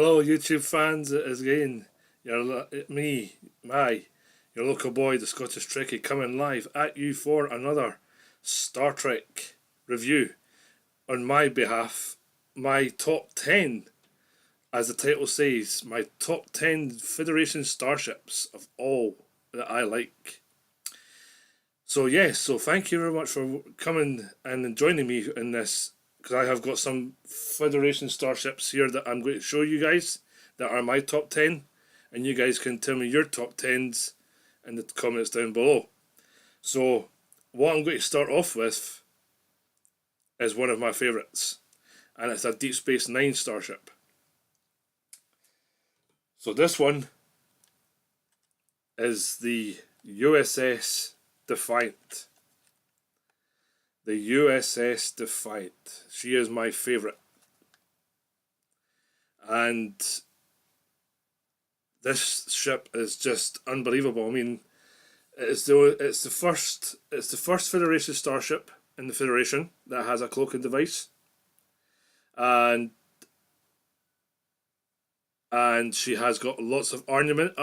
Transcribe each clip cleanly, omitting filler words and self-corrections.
Hello, YouTube fans. It is again your local boy, the Scottish Trekkie, coming live at you for another Star Trek review. On my behalf, my top 10, as the title says, my top 10 Federation starships of all that I like. So thank you very much for coming and joining me in this, because I have got some Federation starships here that I'm going to show you guys that are my top 10, and you guys can tell me your top 10s in the comments down below. So what I'm going to start off with is one of my favourites, and it's a Deep Space Nine starship. So this one is the USS Defiant. The USS Defiant. She is my favourite. And this ship is just unbelievable. I mean, it's the first Federation starship in the Federation that has a cloaking device. And she has got lots of armaments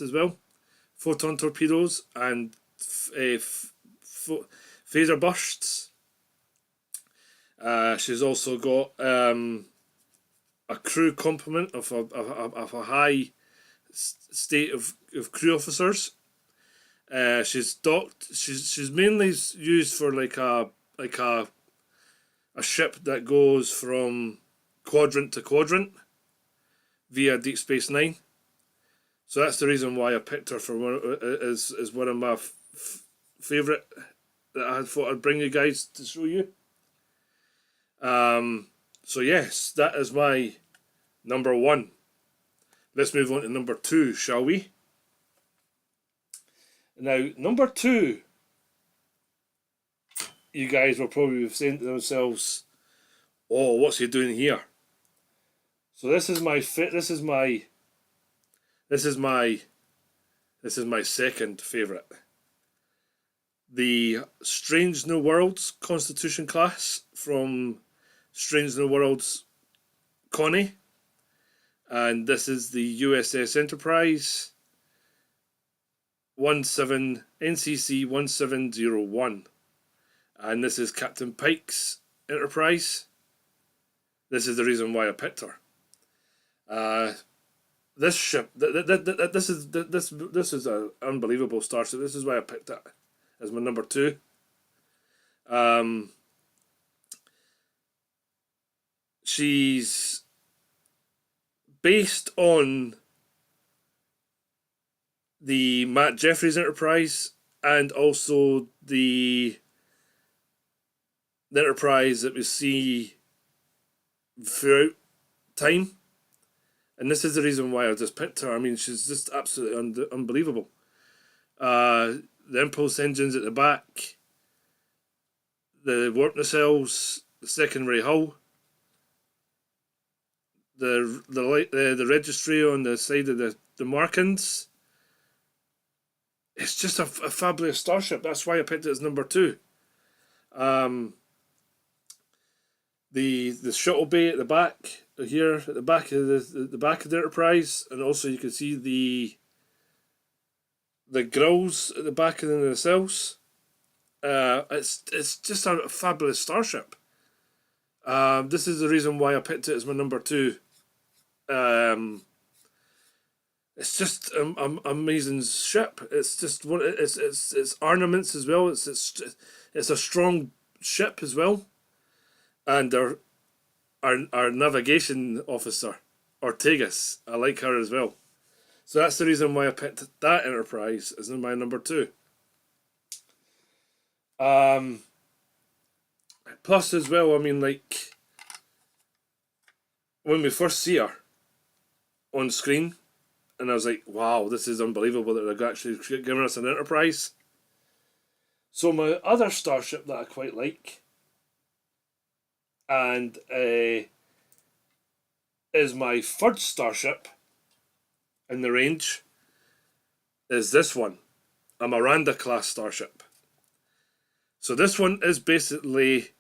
as well. Photon torpedoes and phaser bursts. She's also got a crew complement of a high state of crew officers. She's docked. She's mainly used for like a ship that goes from quadrant to quadrant via Deep Space Nine. So that's the reason why I picked her for is one of my favourite that I thought I'd bring you guys to show you. So yes, that is my number one. Let's move on to number two, shall we? Now, number two, you guys will probably be saying to themselves, "Oh, what's he doing here?" So this is my second favourite. The Strange New Worlds Constitution class from Strange New Worlds Connie. And this is the USS Enterprise NCC 1701. And this is Captain Pike's Enterprise. This is the reason why I picked her. This ship, this is an unbelievable starship. This is why I picked it as my number two. She's based on the Matt Jeffries Enterprise and also the Enterprise that we see throughout time. And this is the reason why I just picked her. I mean, she's just absolutely unbelievable. The impulse engines at the back, the warp nacelles, the secondary hull, the registry on the side of the markings. It's just a fabulous starship. That's why I picked it as number two. The shuttle bay at the back here, at the back of the back of the Enterprise, and also you can see the grills at the back of the nacelles. It's just a fabulous starship. This is the reason why I picked it as my number two. It's just an amazing ship. It's just one. It's ornaments as well. It's a strong ship as well, and our navigation officer, Ortegas, I like her as well. So that's the reason why I picked that Enterprise as my number two. Plus as well, I mean, like, when we first see her on screen, and I was like, wow, this is unbelievable that they're actually giving us an Enterprise. So my other starship that I quite like, and is my third starship in the range, is this one, a Miranda class starship. So this one is basically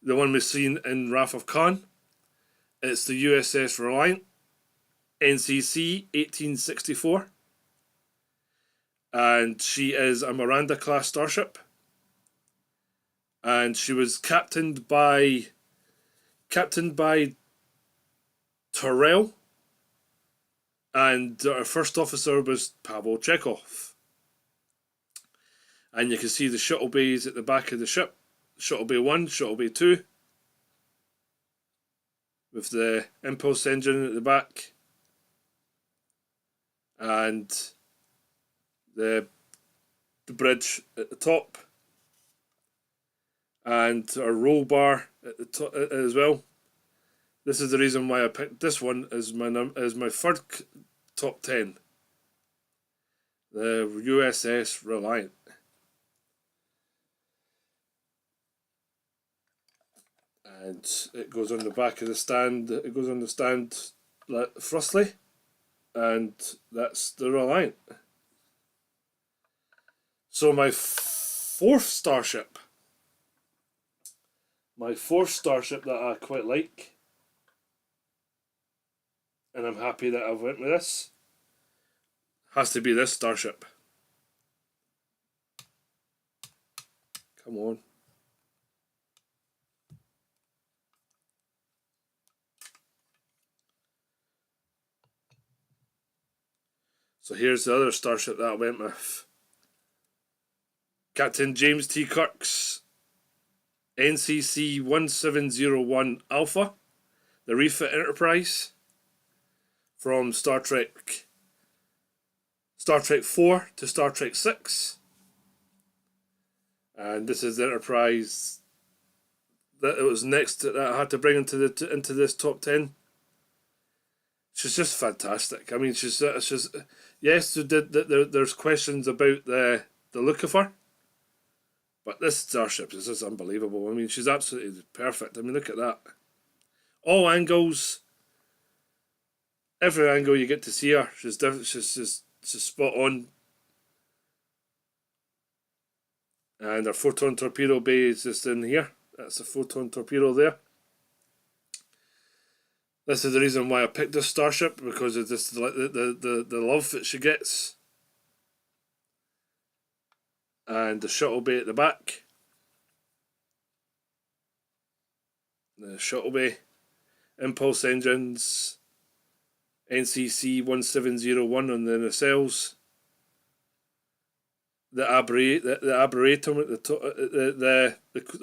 the one we've seen in Wrath of Khan, It's the USS Reliant, NCC 1864, and she is a Miranda class starship, and she was captained by Terrell, and our first officer was Pavel Chekhov. And you can see the shuttle bays at the back of the ship. Shuttle Bay 1, Shuttle Bay 2, with the impulse engine at the back, and the bridge at the top, and our roll bar at the top as well. This is the reason why I picked this one as my third top 10. The USS Reliant. And it goes on the back of the stand. It goes on the stand thrustly, and that's the Reliant. So my fourth starship that I quite like, and I'm happy that I went with this, has to be this starship. Come on. So here's the other starship that I went with. Captain James T. Kirk's NCC 1701 Alpha, the refit Enterprise from Star Trek 4 to Star Trek 6. And this is the Enterprise that it was next that I had to bring into this top 10. She's just fantastic. I mean, she's yes, there's questions about the look of her, but this starship is just unbelievable. I mean, she's absolutely perfect. I mean, look at that. All angles, every angle you get to see her, she's different. She's spot on. And our photon torpedo bay is just in here. That's a photon torpedo there. This is the reason why I picked this starship, because of this the love that she gets. And the shuttle bay at the back. The shuttle bay. Impulse engines. NCC 1701 on the nacelles. The arboretum at the top, the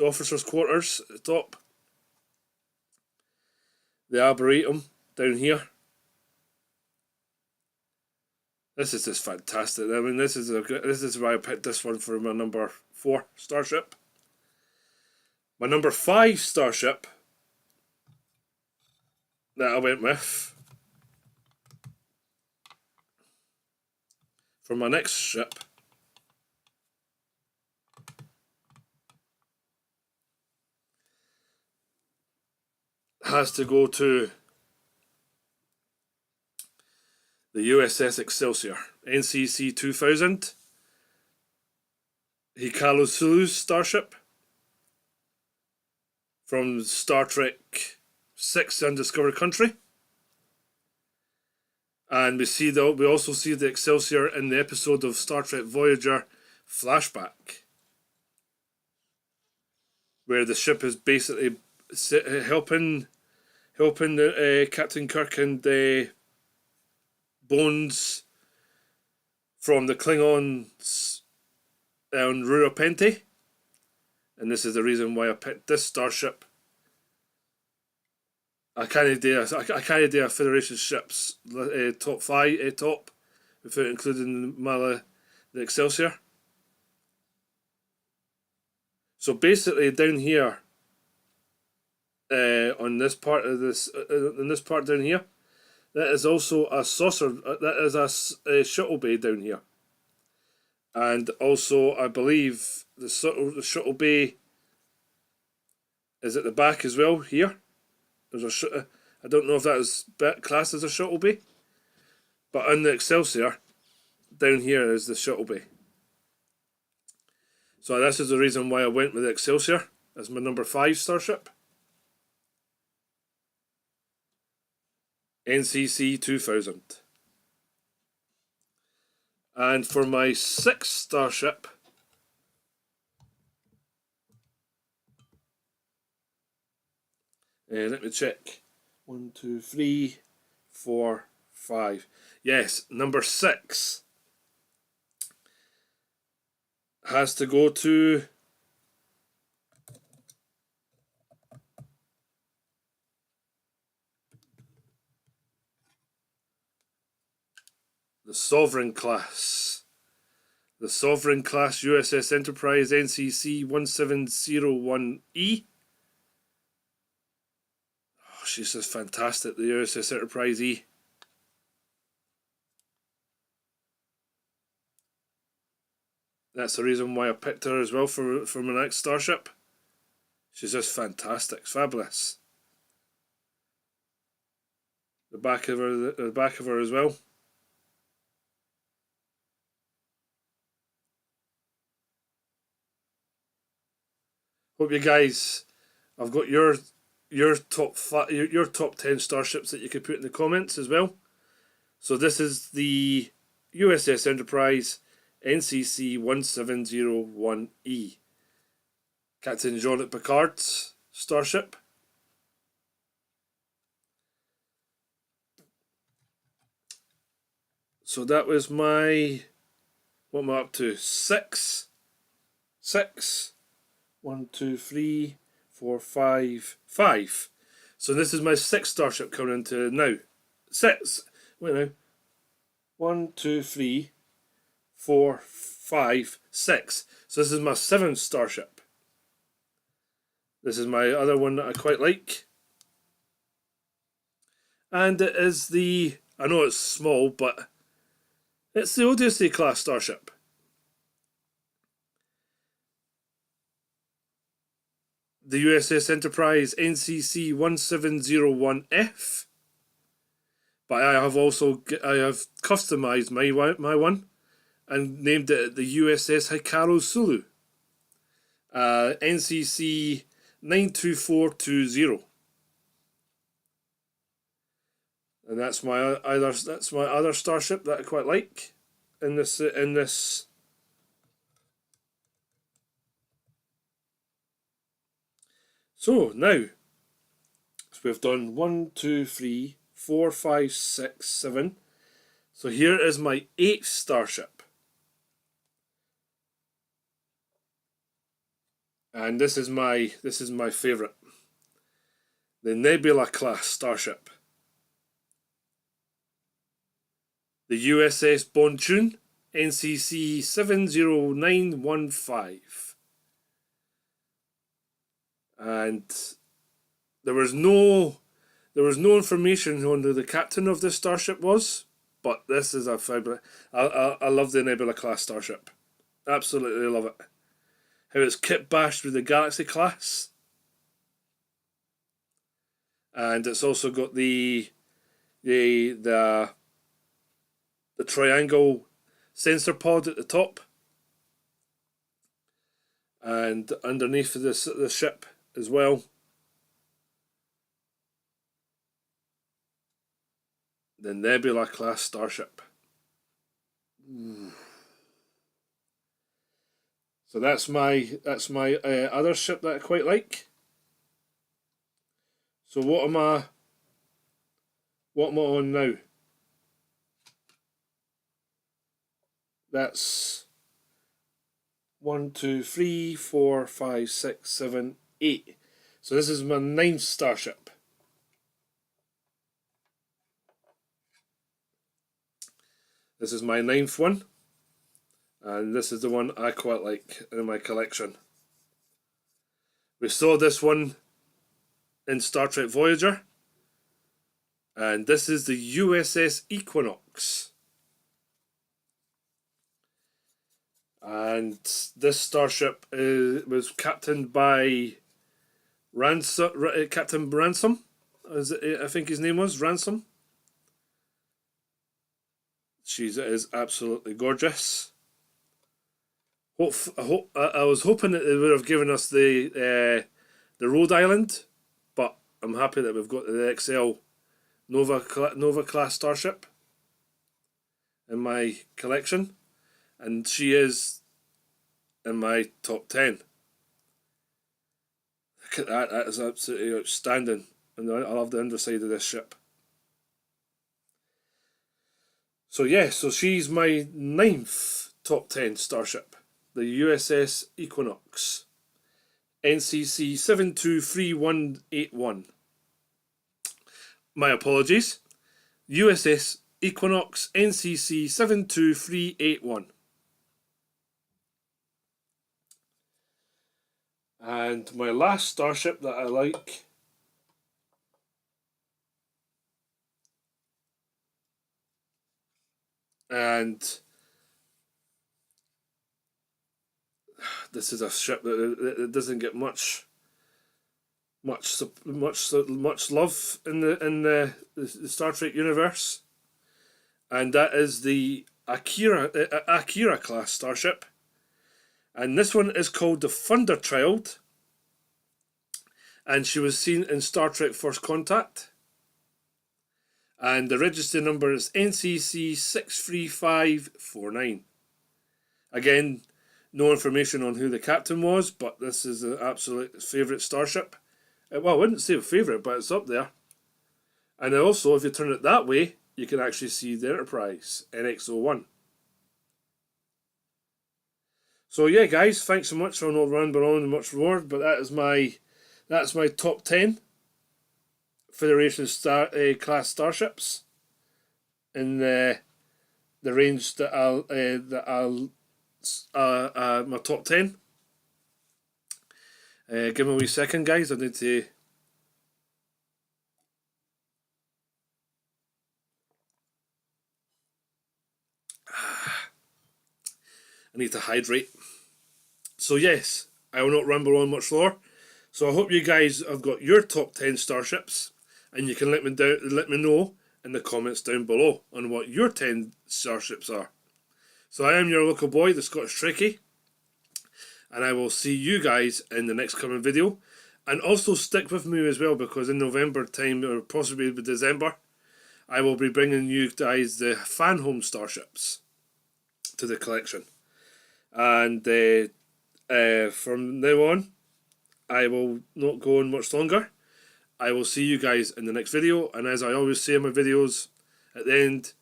officers' quarters at the top. The arboretum down here. This is just fantastic. I mean, this is why I picked this one for my number 4 starship. My number 5 starship that I went with for my next ship has to go to the USS Excelsior, NCC 2000, Hikaru Sulu's starship from Star Trek 6 Undiscovered Country. And we also see the Excelsior in the episode of Star Trek Voyager Flashback, where the ship is basically helping Captain Kirk and Bones from the Klingons on Ruropente. And this is the reason why I picked this starship. I can't do a Federation ships top 5 top without including the Excelsior. So basically down here, on this part of this, in this part down here, that is also a saucer. That is a shuttle bay down here, and also I believe the shuttle bay is at the back as well. Here, there's I don't know if that is classed as a shuttle bay, but on the Excelsior, down here is the shuttle bay. So this is the reason why I went with the Excelsior as my number 5 starship. NCC 2000. And for my 6th Starship, let me check. 1, 2, 3, 4, 5. Yes, number 6 has to go to the Sovereign class. The Sovereign class USS Enterprise NCC 1701E. Oh, she's just fantastic, the USS Enterprise E. That's the reason why I picked her as well for my next Starship. She's just fantastic, it's fabulous. The back of her as well. Hope you guys, I've got your top 10 starships that you could put in the comments as well. So this is the USS Enterprise NCC 1701E, Captain Jean-Luc Picard's starship. So that was my, what am I up to? 6. 1, 2, 3, 4, 5, 5. So this is my 6th starship coming into now. 6. Wait now. 1, 2, 3, 4, 5, 6. So this is my 7th starship. This is my other one that I quite like. And it is the, I know it's small, but it's the Odyssey class starship. The USS Enterprise NCC 1701F. But I have customized my one and named it the USS Hikaru Sulu. NCC 92420. And that's my other starship that I quite like in this So now, so we've done 1, 2, 3, 4, 5, 6, 7. So here is my 8th starship. And this is my favourite. The Nebula class starship. The USS Bonchun NCC 70915. And there was no information on who the captain of this starship was, but this is a fabulous. I love the Nebula class starship, absolutely love it. How it's kit bashed with the Galaxy class, and it's also got the triangle sensor pod at the top, and underneath the ship as well. The Nebula class starship. So that's my other ship that I quite like. So what am I on now? That's 1, 2, 3, 4, 5, 6, 7, 8. So this is my 9th starship. This is my 9th one. And this is the one I quite like in my collection. We saw this one in Star Trek Voyager. And this is the USS Equinox. And this starship was captained by Captain Ransom. I think his name was Ransom. She is absolutely gorgeous. I was hoping that they would have given us the Rhode Island, but I'm happy that we've got the XL Nova class starship in my collection, and she is in my top 10. Look at that, that is absolutely outstanding, and I love the underside of this ship. So yeah, so she's my 9th top 10 starship, the USS Equinox, NCC 723181. My apologies, USS Equinox NCC 72381. And my last starship that I like and this is a ship that doesn't get much love in the Star Trek universe, and that is the Akira class starship, and this one is called the Thunderchild, and she was seen in Star Trek First Contact, and the register number is NCC 63549. Again, no information on who the captain was, but this is an absolute favourite starship. Well, I wouldn't say favourite, but it's up there. And also, if you turn it that way, you can actually see the Enterprise, NX-01. So yeah, guys, thanks so much for not rambling on and much more, but that's my top 10 Federation class starships in the range that I'll my top 10. Give me a wee second, guys. I need to hydrate. So yes, I will not ramble on much more. So I hope you guys have got your top 10 starships, and you can let me know in the comments down below on what your 10 starships are. So I am your local boy, the Scottish Trekkie, and I will see you guys in the next coming video. And also stick with me as well, because in November time, or possibly December, I will be bringing you guys the fan home starships to the collection. And from now on, I will not go on much longer. I will see you guys in the next video, and as I always say in my videos, at the end,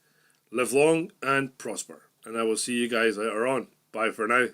live long and prosper. And I will see you guys later on. Bye for now.